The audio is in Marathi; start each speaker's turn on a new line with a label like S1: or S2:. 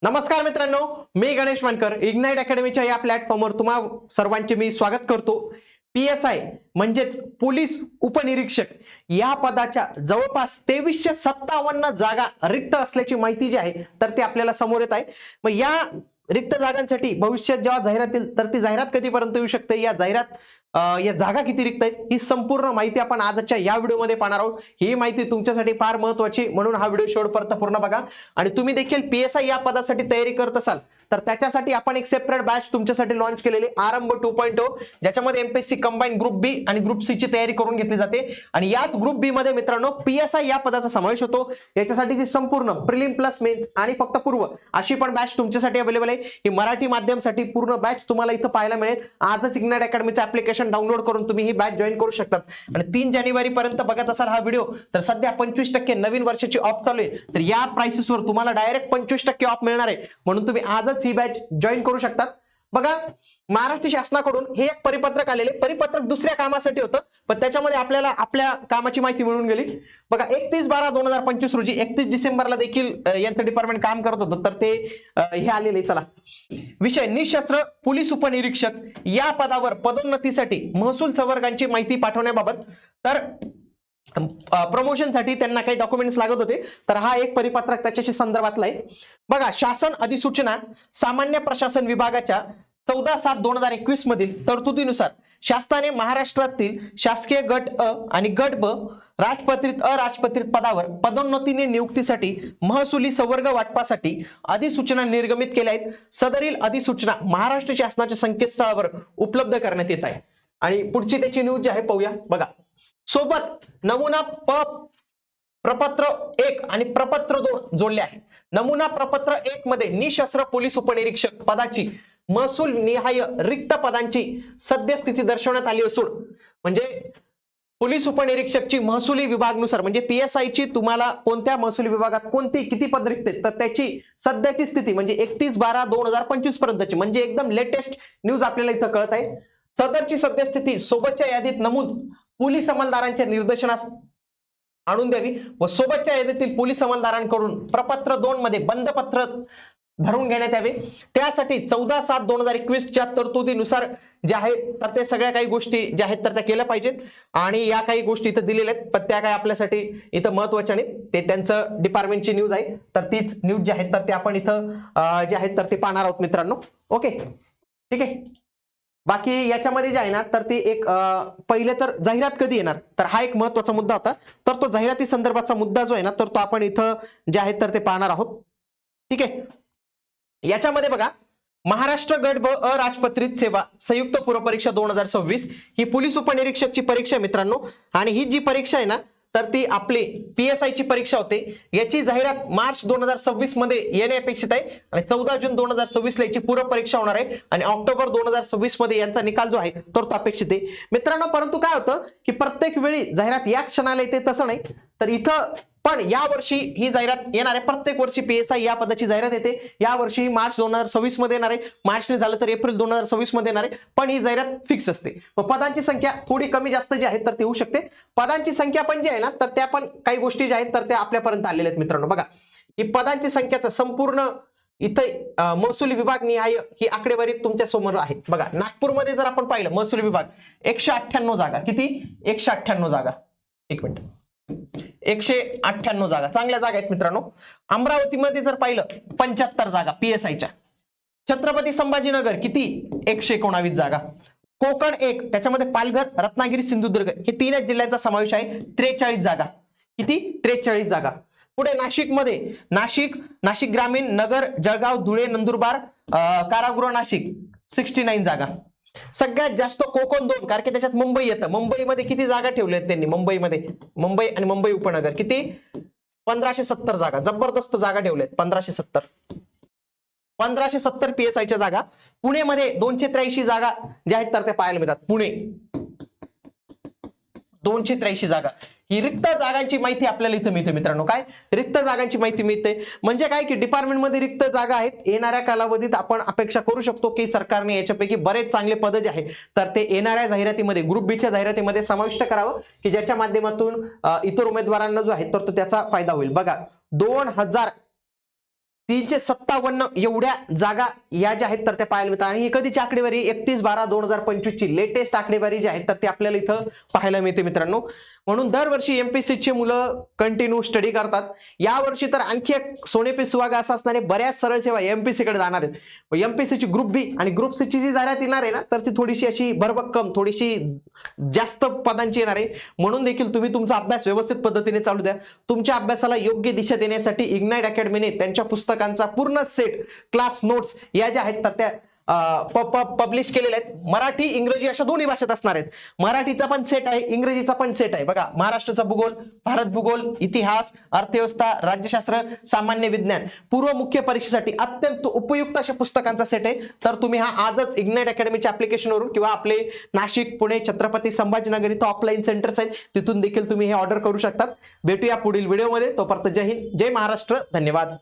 S1: नमस्कार मित्रांनो, मी गणेश मानकर इग्नाइट अकॅडमीच्या या प्लॅटफॉर्मवर तुम्हा सर्वांचे मी स्वागत करतो। पीएसआय म्हणजेच पोलीस उपनिरीक्षक या पदाच्या जवळपास 2357 जागा रिक्त असल्याची माहिती जी आहे तर ती आपल्याला समोर येत आहे। मग या रिक्त जागांसाठी भविष्यात जेव्हा जाहिरात येईल तर ती जाहिरात कधीपर्यंत येऊ शकते, या जागा किती रिक्त आहेत ही संपूर्ण माहिती आपण आजच्या या व्हिडिओमध्ये पाहणार आहोत। ही माहिती तुमच्यासाठी फार महत्त्वाची, म्हणून हा व्हिडिओ शेवटपर्यंत पूर्ण बघा। आणि तुम्ही देखील पीएसआय या पदासाठी तयारी करत असाल तर त्याच्यासाठी आपण एक सेपरेट बॅच तुमच्यासाठी लॉन्च केलेले आरंभ 2.0, ज्याच्यामध्ये एमपीएससी कंबाईन ग्रुप बी आणि ग्रुप सी ची तयारी करून घेतली जाते। आणि याच ग्रुप बी मध्ये मित्रांनो पीएसआय या पदाचा समावेश होतो। याच्यासाठी संपूर्ण प्रिलिम प्लस मेन्स आणि फक्त पूर्व अशी पण बॅच तुमच्यासाठी अवेलेबल आहे। ही मराठी माध्यमासाठी पूर्ण बॅच तुम्हाला इथं पाहायला मिळेल। आजच इग्नाइट अकॅडमीचं ऍप्लिकेशन डाउनलोड करून तुम्ही ही बॅच जॉईन करू शकतात। आणि 3 जानेवारी पर्यंत बघत असाल हा व्हिडिओ तर सध्या 25% नवीन वर्षाची ऑफ चालू आहे, तर या प्राइसेसवर तुम्हाला डायरेक्ट 25% ऑफ मिळणार आहे, म्हणून तुम्ही आजच ही बॅच जॉईन करू शकतात। बघा, महाराष्ट्र शासनाकडून हे एक परिपत्रक आलेले, परिपत्रक दुसऱ्या कामासाठी होतं पण त्याच्यामध्ये आपल्याला आपल्या कामाची माहिती मिळून गेली। बघा, 31/12/2025 रोजी 31 डिसेंबरला देखील यांचं डिपार्टमेंट काम करत होतं, तर ते हे आलेले। चला, विषय निशस्त्र पोलीस उपनिरीक्षक या पदावर पदोन्नतीसाठी महसूल संवर्गांची माहिती पाठवण्याबाबत। तर प्रमोशन साठी त्यांना काही डॉक्युमेंट्स लागत होते, तर हा एक परिपत्रक त्याच्याशी संदर्भातला आहे। बघा, शासन अधिसूचना सामान्य प्रशासन विभागाच्या 14/7/2021 मधील तरतुदीनुसार शासनाने महाराष्ट्रातील शासकीय गट अ आणि गट ब राजपत्रित अराजपत्रित पदावर पदोन्नतीने नियुक्तीसाठी महसुली संवर्ग वाटपासाठी अधिसूचना निर्गमित केल्या आहेत। सदरील अधिसूचना महाराष्ट्र शासनाच्या संकेतस्थळावर उपलब्ध करण्यात येत आहे। आणि पुढची त्याची न्यूज जी आहे पाहूया। बघा, सोबत नमुना प्रपत्र 1 आणि प्रपत्र 2 जोडले आहे। नमुना प्रपत्र 1 मध्ये निशस्त्र पोलीस उपनिरीक्षक पदाची महसूल निहाय रिक्त पदांची सद्यस्थिती दर्शवण्यात आली असून, म्हणजे पोलीस उपनिरीक्षकची महसुली विभागानुसार म्हणजे पीएसआय ची तुम्हाला कोणत्या महसुली विभागात कोणती किती पद रिक्त आहेत तर त्याची सध्याची स्थिती म्हणजे 31/12/2025 पर्यंतची, म्हणजे एकदम लेटेस्ट न्यूज आपल्याला इथं कळत आहे। सदरची सद्यस्थिती सोबतच्या यादीत नमूद पोलीस अंमलदारांच्या निर्देशनास आणून द्यावी व सोबतच्या यादीतील पोलीस अंमलदारांकडून प्रपत्र 2 मध्ये बंधपत्र भरून घेण्यात यावे। त्यासाठी 14/7/2021 च्या तरतुदीनुसार जे आहे तर ते सगळ्या काही गोष्टी ज्या आहेत तर त्या केल्या पाहिजेत। आणि या काही गोष्टी इथं दिलेल्या आहेत पण त्या काही आपल्यासाठी इथं महत्त्वाच्या नाहीत, ते त्यांचं डिपार्टमेंटची न्यूज आहे, तर तीच न्यूज जी आहे तर ते आपण इथं जे आहेत तर ते पाहणार आहोत मित्रांनो। ओके, ठीक आहे। बाकी याच्यामध्ये जे आहे ना तर ती एक पहिले तर जाहिरात कधी येणार तर हा एक महत्त्वाचा मुद्दा होता, तर तो जाहिराती संदर्भाचा मुद्दा जो आहे ना तर तो आपण इथं जे आहे तर ते पाहणार आहोत। ठीक आहे, याच्यामध्ये बघा, महाराष्ट्र गट ब अराजपत्रित सेवा संयुक्त पूर्व परीक्षा 2026 ही पोलीस उपनिरीक्षकची परीक्षा आहे मित्रांनो। आणि ही जी परीक्षा आहे ना तर ती आपली पीएसआय ची परीक्षा होते। याची जाहिरात मार्च 2026 मध्ये येणे अपेक्षित आहे आणि 14 जून 2026 ला याची पूर्व परीक्षा होणार आहे आणि ऑक्टोबर 2026 मध्ये यांचा निकाल जो आहे तर तो अपेक्षित आहे मित्रांनो। परंतु काय होतं की प्रत्येक वेळी जाहिरात या क्षणाला येते तसं नाही, तर इथं पण या वर्षी ही जाहिरात येणार आहे। प्रत्येक वर्षी पीएसआय या पदाची जाहिरात येते। या वर्षी मार्च 2026 मध्ये येणार आहे, मार्चने झालं तर एप्रिल 2026 मध्ये येणार आहे, पण ही जाहिरात फिक्स असते। मग पदांची संख्या थोडी कमी जास्त जी आहे तर ती होऊ शकते। पदांची संख्या पण जी आहे ना तर त्या पण काही गोष्टी ज्या आहेत तर त्या आपल्यापर्यंत आलेल्या आहेत मित्रांनो। बघा, ही पदांची संख्याचं संपूर्ण इथे महसुली विभाग निहाय ही आकडेवारी तुमच्या समोर आहे। बघा, नागपूरमध्ये जर आपण पाहिलं महसुली विभाग 198 जागा, किती 198 जागा, एक मिनिट 198 जागा, चांगल्या जागा आहेत मित्रांनो। अमरावतीमध्ये जर पाहिलं 75 जागा पीएसआयच्या। छत्रपती संभाजीनगर किती 119 जागा। कोकण 1, त्याच्यामध्ये पालघर, रत्नागिरी, सिंधुदुर्ग हे 3 जिल्ह्यांचा समावेश आहे, 43 जागा, किती 43 जागा। पुढे नाशिकमध्ये नाशिक ग्रामीण, नगर, जळगाव, धुळे, नंदुरबार, कारागृह नाशिक 69 जागा। सगळ्यात जास्त कोकण 2, कारण की त्याच्यात मुंबई येतं। मुंबईमध्ये किती जागा ठेवल्या आहेत त्यांनी, मुंबई आणि मुंबई उपनगर किती 1570 जागा, जबरदस्त जागा ठेवल्यात 1570 पीएसआयच्या जागा। पुणेमध्ये 283 जागा ज्या आहेत तर त्या पाहायला मिळतात, पुणे 283 जागा। ही रिक्त जागांची माहिती आपल्याला इथं मिळते मित्रांनो। काय रिक्त जागांची माहिती मिळते म्हणजे काय की डिपार्टमेंट मध्ये रिक्त जागा आहेत, येणाऱ्या कालावधीत आपण अपेक्षा करू शकतो की सरकारने याच्यापैकी बरेच चांगले पद जे आहेत तर ते येणाऱ्या जाहिरातीमध्ये ग्रुप बी च्या जाहिरातीमध्ये समाविष्ट करावं की ज्याच्या माध्यमातून इतर उमेदवारांना जो आहे तर तो त्याचा फायदा होईल। बघा, 357 एवढ्या जागा या ज्या आहेत तर त्या पाहायला मिळतात आणि ही कधीची आकडेवारी 31/12/2025 ची लेटेस्ट आकडेवारी जी आहे तर ती आपल्याला इथं पाहायला मिळते मित्रांनो. म्हणून दरवर्षी एमपीएससी ची मुलं कंटिन्यू स्टडी करतात. यावर्षी तर आणखी एक सोनेपी सुहागा असं असणारे बऱ्याच सरळ सेवा एमपीएससी कडे जाणार आहेत. एमपीएससी ची ग्रुप बी आणि ग्रुप सी ची जी जाहिरात येणार आहे ना तर ती थोडीशी अशी भरभक्कम थोडीशी जास्त पदांची येणार आहे. म्हणून देखील तुम्ही तुमचा अभ्यास व्यवस्थित पद्धतीने चालू द्या. तुमच्या अभ्यासाला योग्य दिशा देण्यासाठी इग्नाइट अकॅडमीने त्यांच्या पुस्तकांचा पूर्ण सेट क्लास नोट्स या ज्या आहेत तर त्या पब्लिश केलेल्या आहेत. मराठी इंग्रजी अशा दोन्ही भाषेत असणार आहेत. मराठीचा पण सेट आहे, इंग्रजीचा पण सेट आहे. बघा, महाराष्ट्राचा भूगोल, भारत भूगोल, इतिहास, अर्थव्यवस्था, राज्यशास्त्र, सामान्य विज्ञान, पूर्व मुख्य परीक्षेसाठी अत्यंत उपयुक्त अशा पुस्तकांचा सेट आहे. तर तुम्ही हा आजच इग्नाइट अकॅडमीच्या ऍप्लिकेशनवरून किंवा आपले नाशिक, पुणे, छत्रपती संभाजीनगर इथं ऑफलाईन सेंटर्स आहेत तिथून देखील तुम्ही हे ऑर्डर करू शकतात. भेटूया पुढील व्हिडिओमध्ये. तोपर्यंत जय हिंद, जय महाराष्ट्र, धन्यवाद.